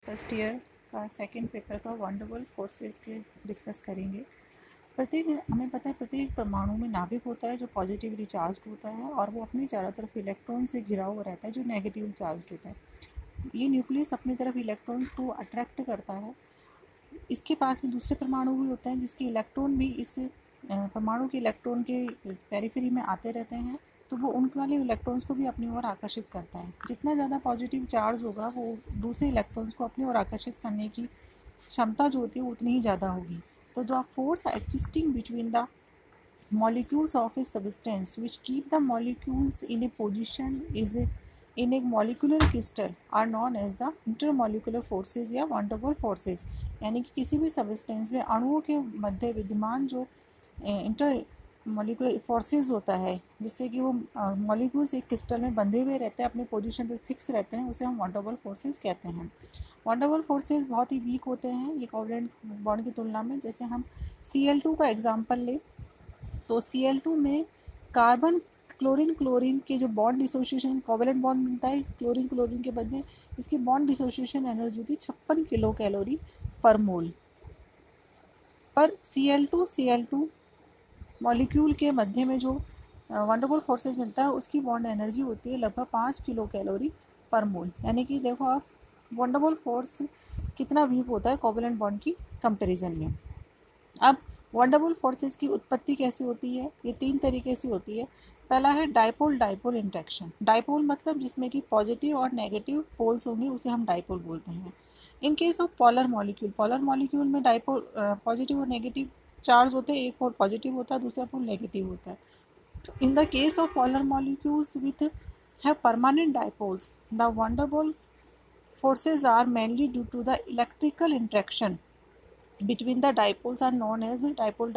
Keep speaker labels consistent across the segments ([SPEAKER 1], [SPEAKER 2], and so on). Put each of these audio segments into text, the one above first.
[SPEAKER 1] First year का second paper का wonderful forces के डिस्कस करेंगे। हमें पता है प्रत्येक परमाणु में नाभिक होता है जो पॉजिटिवली चार्ज होता है और वो अपनी चारों तरफ इलेक्ट्रॉन से घिरा हुआ रहता है जो नेगेटिव चार्ज होता है। ये न्यूक्लियस अपनी तरफ इलेक्ट्रॉन्स को अट्रैक्ट करता है। इसके पास में दूसरे परमाणु भी होते हैं जिसके इलेक्ट्रॉन भी इस परमाणु के इलेक्ट्रॉन के पेरिफेरी में आते रहते हैं, तो वो उन वाले इलेक्ट्रॉन्स को भी अपनी ओर आकर्षित करता है। जितना ज़्यादा पॉजिटिव चार्ज होगा वो दूसरे इलेक्ट्रॉन्स को अपनी ओर आकर्षित करने की क्षमता जो होती है उतनी ही ज़्यादा होगी। तो the force existing between the molecules of a substance which keep the molecules in a position is in a molecular crystal are known as the intermolecular forces या van der Waals forces। यानी कि किसी भी substance में अणुओं के मध्य विद्यमान जो इंटर मॉलिकुलर फोर्सेस होता है जिससे कि वो मॉलिक्यूल्स एक क्रिस्टल में बंधे हुए रहते हैं, अपने पोजीशन पे फिक्स रहते हैं, उसे हम van der Waals फोर्सेस कहते हैं। van der Waals फोर्सेस बहुत ही वीक होते हैं ये कोवलेंट बॉन्ड की तुलना में। जैसे हम Cl2 का एग्जाम्पल लें तो Cl2 में कार्बन क्लोरीन के जो बॉन्ड डिसोसिएशन कोवेलेंट बॉन्ड मिलता है क्लोरीन के बदले, इसकी बॉन्ड डिसोसिएशन एनर्जी होती है 56 किलो कैलोरी पर मोल। पर Cl2 मॉलिक्यूल के मध्य में जो van der Waals फोर्सेस मिलता है उसकी बॉन्ड एनर्जी होती है लगभग 5 किलो कैलोरी पर मोल। यानी कि देखो आप van der Waals फोर्स कितना वीक होता है कोवेलेंट बॉन्ड की कंपैरिजन में। अब van der Waals फोर्सेस की उत्पत्ति कैसे होती है? ये 3 तरीके से होती है। पहला है डाइपोल इंटरेक्शन। डाइपोल मतलब जिसमें कि पॉजिटिव और नेगेटिव पोल्स होंगे उसे हम डाइपोल बोलते हैं। In case of polar molecule में डाइपोल पॉजिटिव और नेगेटिव चार्ज होते हैं, एक पोल पॉजिटिव होता है दूसरा पोल नेगेटिव होता है। तो in the case of polar molecules with have permanent dipoles the van der Waals forces are mainly due to the electrical interaction between the dipoles are known as dipole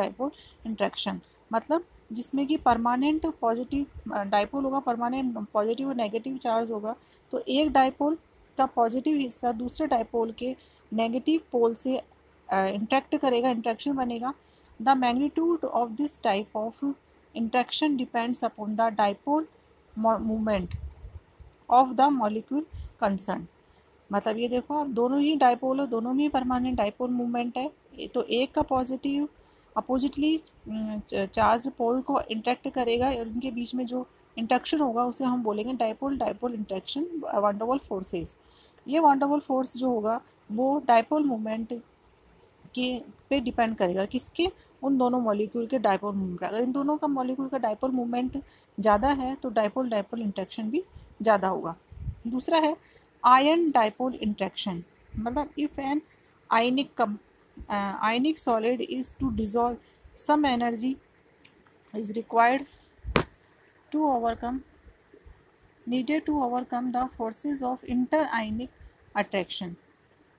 [SPEAKER 1] interaction. मतलब जिसमें कि permanent positive dipole होगा, permanent positive और negative charge होगा, तो एक dipole का positive हिस्सा दूसरे डाइपोल के नेगेटिव पोल से इंट्रैक्ट करेगा, इंट्रैक्शन बनेगा। The magnitude of this type of interaction depends upon the dipole movement of the molecule concern. मतलब ये देखो आप दोनों ही डाइपोल है, दोनों में परमानेंट डाइपोल मूवमेंट है, तो एक का पॉजिटिव अपोजिटली चार्ज पोल को इंटरेक्ट करेगा और उनके बीच में जो इंटरेक्शन होगा उसे हम बोलेंगे dipole interaction van der Waals forces. ये van der Waals फोर्स जो होगा वो डाइपोल मूवमेंट के पे डिपेंड करेगा, किसके? उन दोनों मॉलिक्यूल के डाइपोल मूवमेंट। अगर इन दोनों का मॉलिक्यूल का डाइपोल मूवमेंट ज़्यादा है तो डाइपोल इंटरेक्शन भी ज़्यादा होगा। दूसरा है आयन डाइपोल इंट्रैक्शन। मतलब if an ionic solid is to dissolve, some energy is needed to overcome the forces of interionic attraction.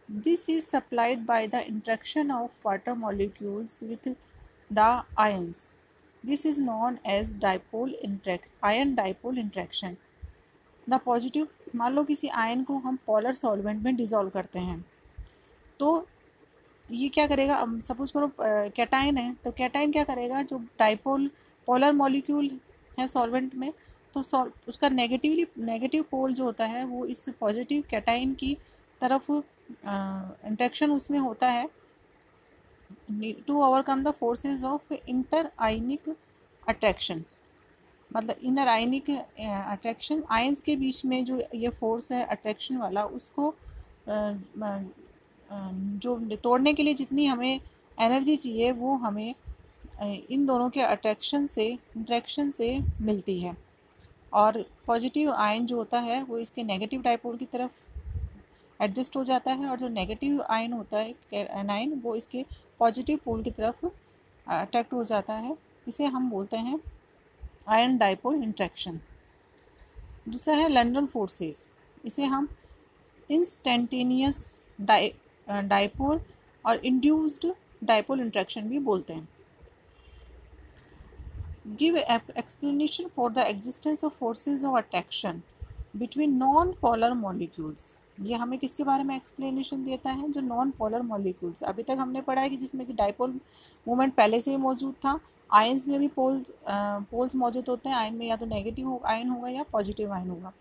[SPEAKER 1] This is supplied by the interaction of water molecules with the ions. This is known as ion dipole interaction. The positive, मान लो किसी ion को हम polar solvent में dissolve करते हैं तो ये क्या करेगा? अब सपोज करो कैटाइन है, तो कैटाइन क्या करेगा? जो डाइपोल पोलर मॉलिक्यूल है सॉल्वेंट में, तो उसका नेगेटिव पोल जो होता है वो इस पॉजिटिव कैटाइन की तरफ इंट्रैक्शन उसमें होता है to overcome the forces of inter ionic attraction. मतलब इनर आयनिक अट्रैक्शन, आयंस के बीच में जो ये फोर्स है अट्रैक्शन वाला, उसको जो तोड़ने के लिए जितनी हमें एनर्जी चाहिए वो हमें इन दोनों के इंट्रैक्शन से मिलती है। और पॉजिटिव आयन जो होता है वो इसके नेगेटिव डाइपोल की तरफ एडजस्ट हो जाता है और जो नेगेटिव आयन होता है एनायन वो इसके पॉजिटिव पोल की तरफ अट्रैक्ट हो जाता है। इसे हम बोलते हैं आयन डाइपोल इंट्रैक्शन। दूसरा है लंडन फोर्सेस। इसे हम इंस्टेंटेनियस डाइपोल और इंड्यूस्ड डाइपोल इंट्रैक्शन भी बोलते हैं। Give explanation for the existence of forces of attraction between non polar molecules. ये हमें किसके बारे में एक्सप्लेनेशन देता है? जो नॉन पोलर मॉलिक्यूल्स। अभी तक हमने पढ़ा है कि जिसमें कि डाइपोल मूवमेंट पहले से ही मौजूद था। आयंस में भी पोल्स मौजूद होते हैं। आयन में या तो नेगेटिव आयन होगा या पॉजिटिव आयन होगा।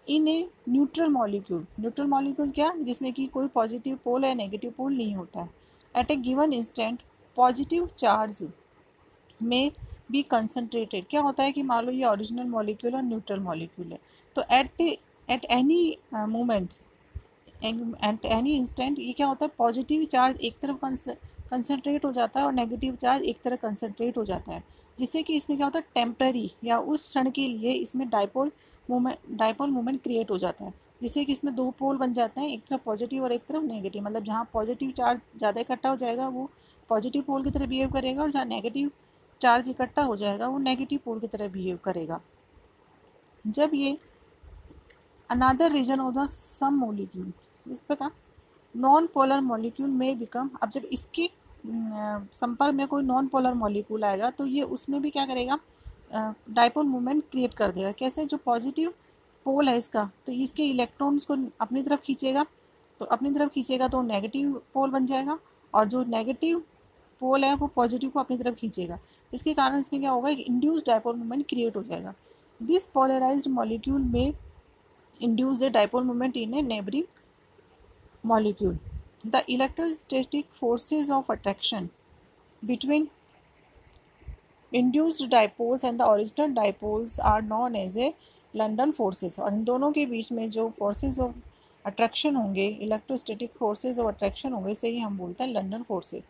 [SPEAKER 1] इन ए न्यूट्रल मॉलिक्यूल क्या, जिसमें कि कोई पॉजिटिव पोल या नेगेटिव पोल नहीं होता है। एट ए गिवन इंस्टेंट पॉजिटिव चार्ज में बी कंसनट्रेटेड, क्या होता है कि मान लो ये ओरिजिनल मॉलिक्यूल और न्यूट्रल मॉलिक्यूल है, तो at any moment at any instant ये क्या होता है, पॉजिटिव चार्ज एक तरफ कंसनट्रेट हो जाता है और नेगेटिव चार्ज एक तरफ कंसनट्रेट हो जाता है, जिससे कि इसमें क्या होता है, टेम्पररी या उस क्षण के लिए इसमें डाइपोल मूवमेंट क्रिएट हो जाता है, जिससे कि इसमें दो पोल बन जाते हैं, एक तरफ पॉजिटिव और एक तरफ नेगेटिव। मतलब जहाँ पॉजिटिव चार्ज ज़्यादा इकट्ठा हो जाएगा वो पॉजिटिव पोल की तरह बिहेव करेगा, और जहाँ नेगेटिव चार्ज इकट्ठा हो जाएगा वो नेगेटिव पोल की तरह बिहेव करेगा। जब ये another region of the some molecule, इस प्रकार नॉन पोलर मॉलिक्यूल में बिकम, अब जब इसके संपर्क में कोई नॉन पोलर मॉलिक्यूल आएगा तो ये उसमें भी क्या करेगा, डाइपोल मूवमेंट क्रिएट कर देगा। कैसे, जो पॉजिटिव पोल है इसका, तो इसके इलेक्ट्रॉन्स को अपनी तरफ खींचेगा, तो अपनी तरफ खींचेगा तो नेगेटिव पोल बन जाएगा, और जो नेगेटिव पोल है वो पॉजिटिव को अपनी तरफ खींचेगा, इसके कारण इसमें क्या होगा, एक इंड्यूस डाइपोल मूवमेंट क्रिएट हो जाएगा। दिस पोलराइज्ड मॉलिक्यूल में induce a dipole moment in a neighboring molecule. The electrostatic forces of attraction between induced dipoles and the original dipoles are known as a London forces. और इन दोनों के बीच में जो forces of attraction होंगे, electrostatic forces of attraction होंगे, इसे ही हम बोलते हैं London forces.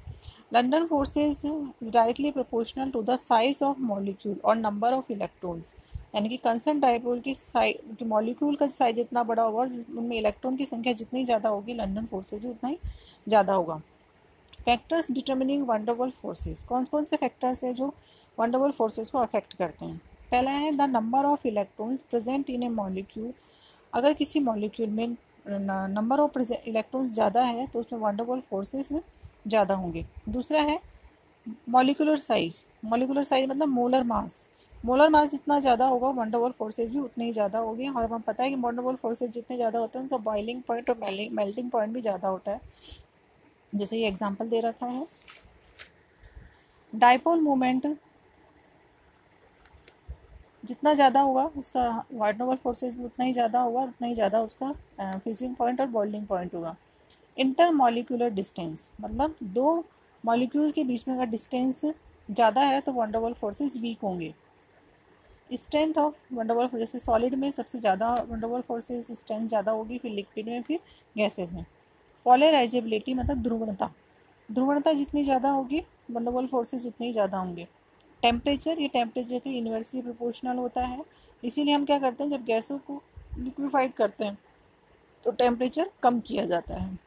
[SPEAKER 1] London forces is directly proportional to the size of molecule और नंबर ऑफ इलेक्ट्रॉन्स, यानी कि कंसर्न डाइपोल की मॉलिक्यूल का साइज जितना बड़ा होगा और उनमें इलेक्ट्रॉन की संख्या जितनी ज़्यादा होगी, लंडन फोर्सेस भी उतना ही ज़्यादा होगा। फैक्टर्स डिटर्मिनिंग वंडरवॉल फोर्सेस, कौन कौन से फैक्टर्स हैं जो वंडरवॉल फोर्सेस को अफेक्ट करते हैं। पहला है the number of electrons present in A molecule, अगर किसी मॉलिक्यूल में नंबर ऑफ इलेक्ट्रॉन्स ज़्यादा है तो उसमें वंडरवॉल फोर्सेस ज़्यादा होंगे। दूसरा है मॉलिकुलर साइज मतलब मोलर मास जितना ज़्यादा होगा वंडरवॉल फोर्सेस भी उतनी ही ज़्यादा होगी, और हमें पता है कि वंडरवॉल फोर्सेस जितने ज़्यादा होते हैं उनका बॉइलिंग पॉइंट और मेल्टिंग पॉइंट भी ज़्यादा होता है, जैसे ये एग्जांपल दे रखा है। डाइपोल मोमेंट जितना ज़्यादा होगा उसका वंडरवॉल फोर्सेस भी उतना ही ज़्यादा होगा, उतना ही ज़्यादा उसका फ्यूजिंग पॉइंट और बॉइलिंग पॉइंट होगा। इंटरमॉलिक्यूलर डिस्टेंस, मतलब दो मॉलिक्यूल के बीच में अगर डिस्टेंस ज़्यादा है तो वंडरवॉल फोर्सेस वीक होंगे। स्ट्रेंथ ऑफ वंडरवॉल, जैसे सॉलिड में सबसे ज़्यादा वंडरवॉल फोर्सेस स्ट्रेंथ ज़्यादा होगी, फिर लिक्विड में, फिर गैसेस में। पोलराइजेबिलिटी मतलब ध्रुवणता जितनी ज़्यादा होगी वंडरवॉल फोर्सेस उतने ही ज़्यादा होंगे। टेम्परेचर, ये टेम्परेचर के इन्वर्सली प्रोपोर्शनल होता है, इसीलिए हम क्या करते हैं, जब गैसों को लिक्विफाइड करते हैं तो टेम्परेचर कम किया जाता है।